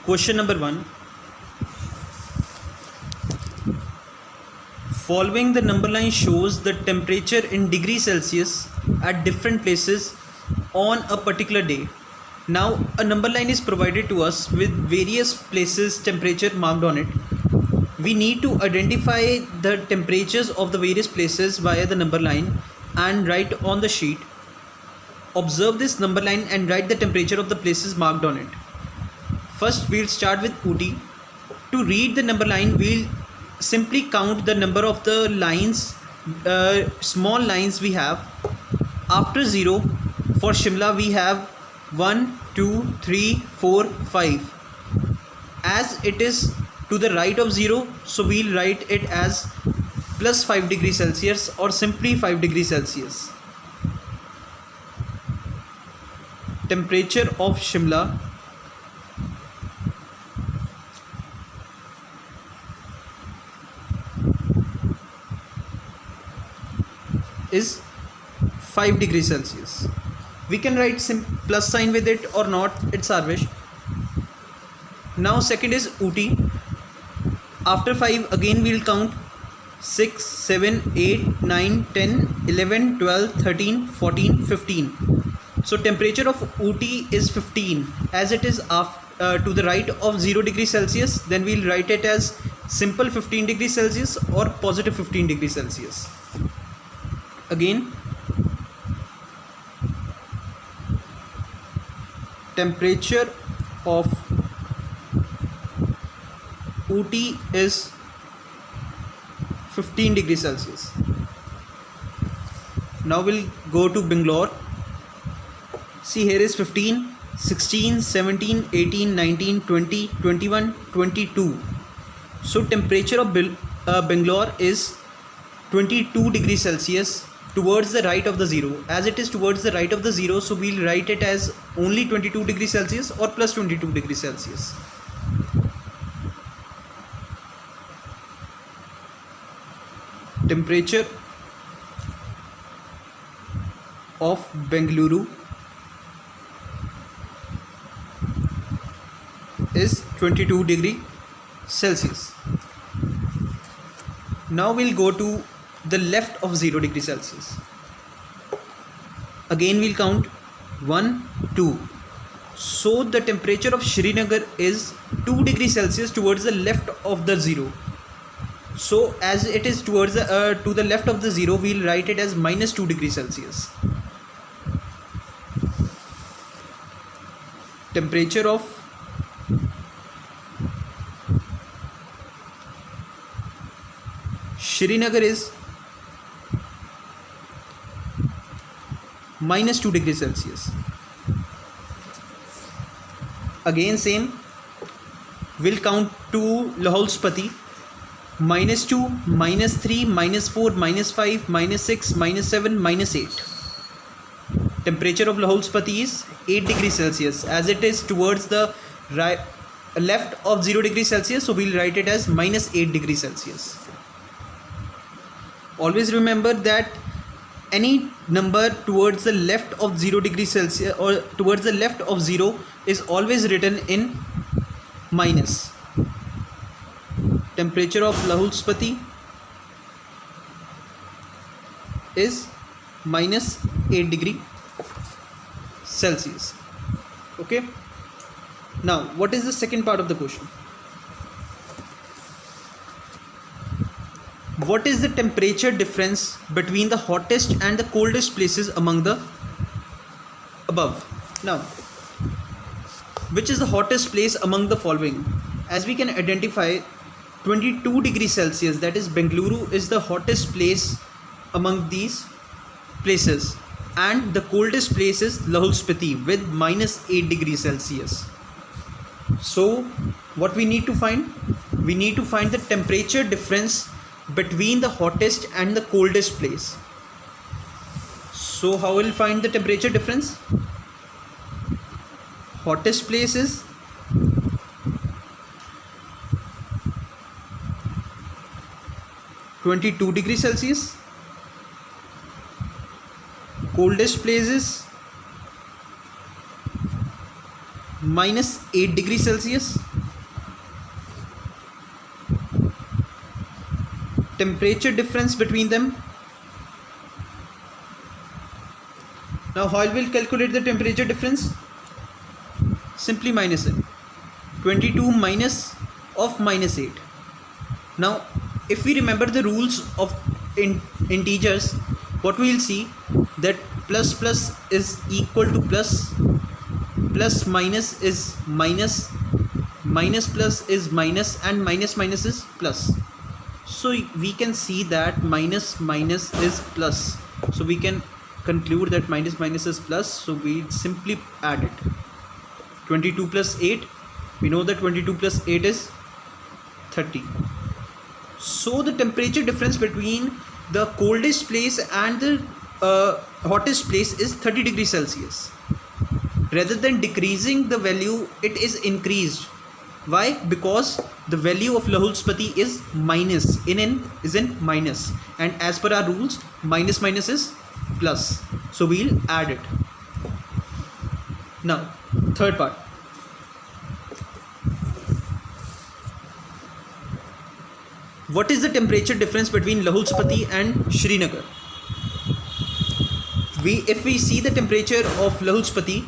Question number 1. Following the number line shows the temperature in degrees Celsius at different places on a particular day. Now a number line is provided to us with various places temperature marked on it. We need to identify the temperatures of the various places via the number line and write on the sheet. Observe this number line and write the temperature of the places marked on it. First we'll start with Ooty. To read the number line, we'll simply count the number of the lines, small lines we have. After 0, for Shimla we have 1, 2, 3, 4, 5. As it is to the right of 0, so we'll write it as plus 5 degrees Celsius or simply 5 degrees Celsius. Temperature of Shimla is 5 degrees Celsius. We can write some plus sign with it or not, it's our wish. Now second is Ooty. After 5 again we'll count 6, 7, 8, 9, 10, 11, 12, 13, 14, 15. So temperature of Ooty is 15. As it is to the right of 0 degrees Celsius, then we'll write it as simple 15 degrees Celsius or positive 15 degrees Celsius. Again, temperature of Ooty is 15 degrees Celsius. Now we'll go to Bangalore. See, here is 15, 16, 17, 18, 19, 20, 21, 22. So temperature of Bangalore is 22 degrees Celsius towards the right of the 0. As it is towards the right of the 0, so we'll write it as only 22 degrees Celsius or plus 22 degrees Celsius. Temperature of Bengaluru is 22 degree Celsius. Now we'll go to the left of 0 degree Celsius. Again we'll count 1, 2. So the temperature of Srinagar is 2 degrees Celsius towards the left of the 0. So as it is towards the to the left of the 0, we'll write it as minus 2 degrees Celsius. Temperature of Srinagar is minus 2 degrees Celsius. Again same, we'll count to Lahaul Spiti. Minus 2, minus 3, minus 4, minus 5, minus 6, minus 7, minus 8. Temperature of Lahaul Spiti is 8 degrees Celsius. As it is towards the left of 0 degrees Celsius, so we'll write it as minus 8 degrees Celsius. Always remember that any number towards the left of 0 degrees Celsius or towards the left of 0 is always written in minus. Temperature of Lahaul Spiti is minus 8 degree Celsius. Okay. Now what is the second part of the question? What is the temperature difference between the hottest and the coldest places among the above? Now, which is the hottest place among the following? As we can identify, 22 degrees Celsius, that is Bengaluru, is the hottest place among these places, and the coldest place is Lahaul Spiti with minus 8 degrees Celsius. So what we need to find? We need to find the temperature difference between the hottest and the coldest place. So how will we find the temperature difference? Hottest place is (22 degrees Celsius). Coldest place is -8 degrees Celsius. temperature difference between them. Now how will calculate the temperature difference? Simply minus it. 22 minus of minus 8. Now if we remember the rules of integers, what we will see that plus plus is equal to plus, plus minus is minus, minus plus is minus, and minus minus is plus. So we can see that minus minus is plus, so we can conclude that minus minus is plus, so we simply add it. 22 plus 8, we know that 22 plus 8 is 30. So the temperature difference between the coldest place and the hottest place is 30 degrees Celsius. Rather than decreasing the value, it is increased. Why? Because the value of Lahul Spiti is minus, is in minus, and as per our rules, minus minus is plus, so we'll add it. Now third part. What is the temperature difference between Lahul Spiti and Srinagar? If we see the temperature of Lahul Spiti,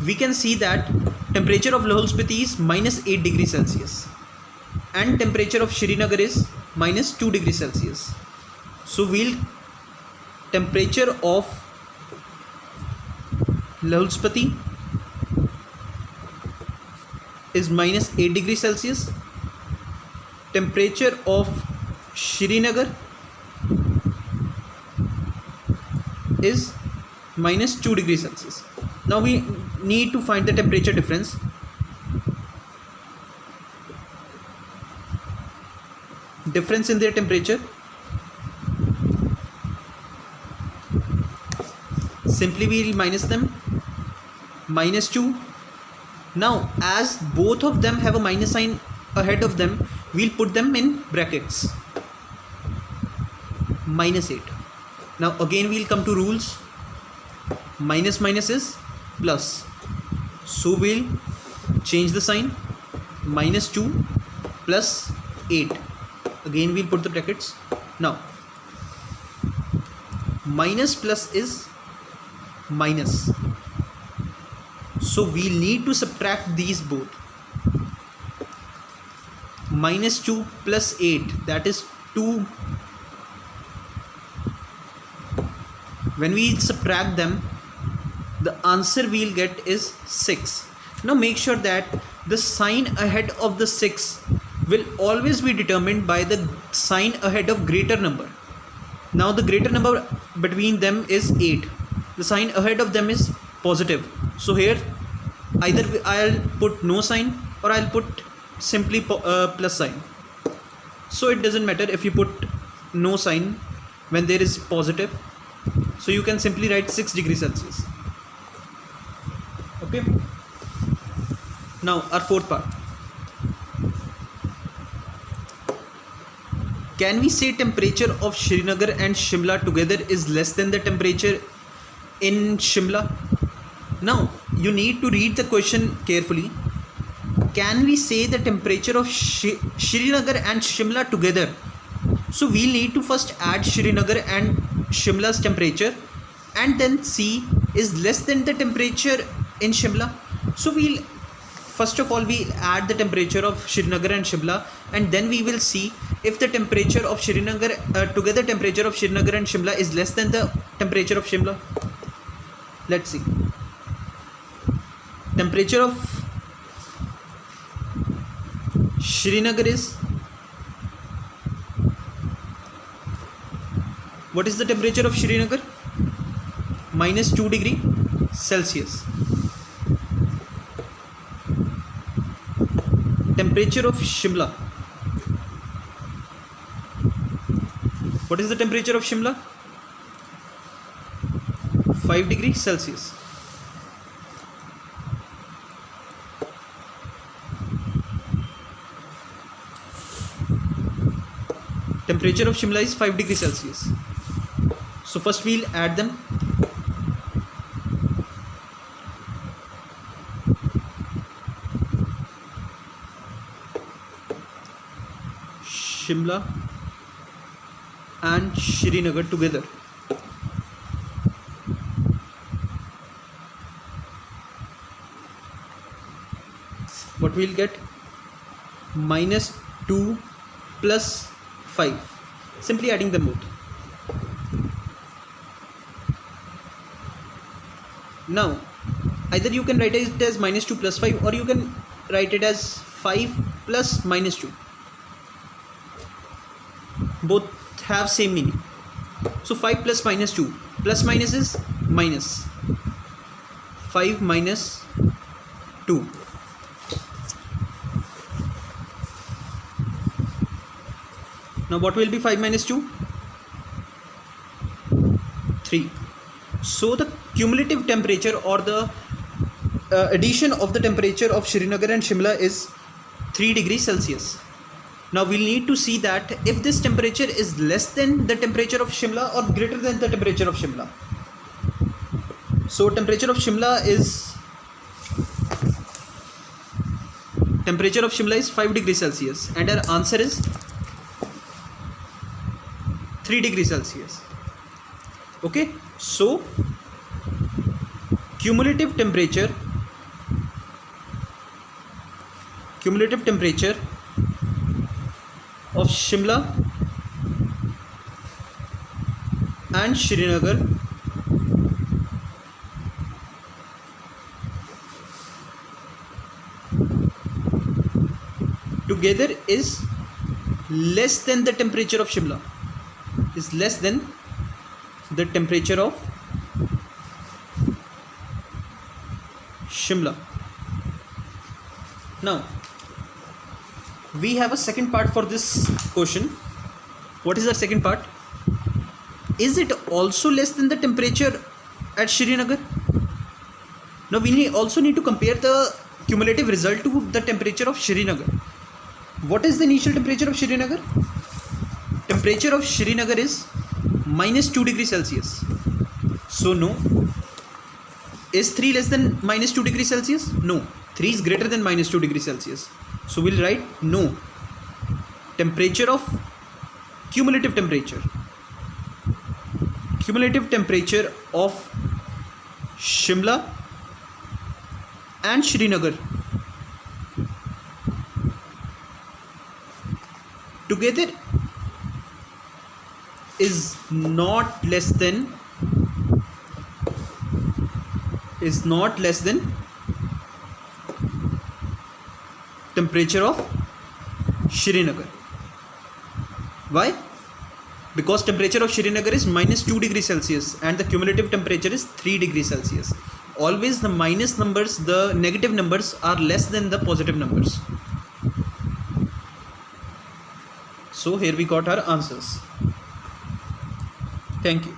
we can see that temperature of Lahul Spiti is minus 8 degrees Celsius and temperature of Srinagar is minus 2 degrees Celsius. So we'll temperature of Lahul Spiti is minus 8 degrees Celsius. Temperature of Srinagar is minus 2 degrees Celsius. Now we need to find the temperature difference. Difference in their temperature. Simply we will minus them. Minus 2. Now as both of them have a minus sign ahead of them, we'll put them in brackets. Minus 8. Now again we'll come to rules. Minus minus is plus, so we'll change the sign. Minus 2 plus 8. Again we'll put the brackets. Now minus plus is minus, so we'll need to subtract these both. Minus 2 plus 8, that is 2. When we subtract them, the answer we'll get is 6. Now make sure that the sign ahead of the 6 will always be determined by the sign ahead of greater number. Now the greater number between them is 8. The sign ahead of them is positive. So here either I'll put no sign or I'll put simply plus sign. So it doesn't matter if you put no sign when there is positive. So you can simply write 6 degrees Celsius. Okay. Now our fourth part. Can we say temperature of Srinagar and Shimla together is less than the temperature in Shimla? Now you need to read the question carefully. Can we say the temperature of Srinagar and Shimla together? So we'll need to first add Srinagar and Shimla's temperature and then see is less than the temperature in Shimla. So we'll first of all we add the temperature of Srinagar and Shimla, and then we will see if the temperature of Srinagar together temperature of Srinagar and Shimla is less than the temperature of Shimla. Let's see. Temperature of Srinagar is, what is the temperature of Srinagar? Minus 2 degrees Celsius. Temperature of Shimla. What is the temperature of Shimla? 5 degrees Celsius. Temperature of Shimla is 5 degrees Celsius. So first we'll add them. Shimla and Srinagar together. What we'll get? -2 plus 5. Simply adding them both. Now, either you can write it as -2 plus 5, or you can write it as 5 plus -2. Both have same meaning. So 5 plus -2. Plus minus is minus. 5 minus 2. Now what will be 5 minus 2? 3. So the cumulative temperature, or the addition of the temperature of Srinagar and Shimla is 3 degrees Celsius. Now we'll need to see that if this temperature is less than the temperature of Shimla or greater than the temperature of Shimla. So temperature of Shimla is 5 degrees Celsius, and our answer is 3 degrees Celsius. Okay, so cumulative temperature of Shimla and Srinagar together is less than the temperature of Shimla. Is less than the temperature of Shimla. Now we have a second part for this question. What is the second part? Is it also less than the temperature at Srinagar? Now we also need to compare the cumulative result to the temperature of Srinagar. What is the initial temperature of Srinagar? Temperature of Srinagar is -2 degrees Celsius. So no. Is 3 less than -2 degrees Celsius? No. 3 is greater than -2 degrees Celsius. So we'll write no. Temperature of cumulative temperature of Shimla and Srinagar together is not less than temperature of Srinagar. Why? Because temperature of Srinagar is -2 degrees Celsius and the cumulative temperature is 3 degrees Celsius. Always the minus numbers, the negative numbers are less than the positive numbers. So here we got our answers. Thank you.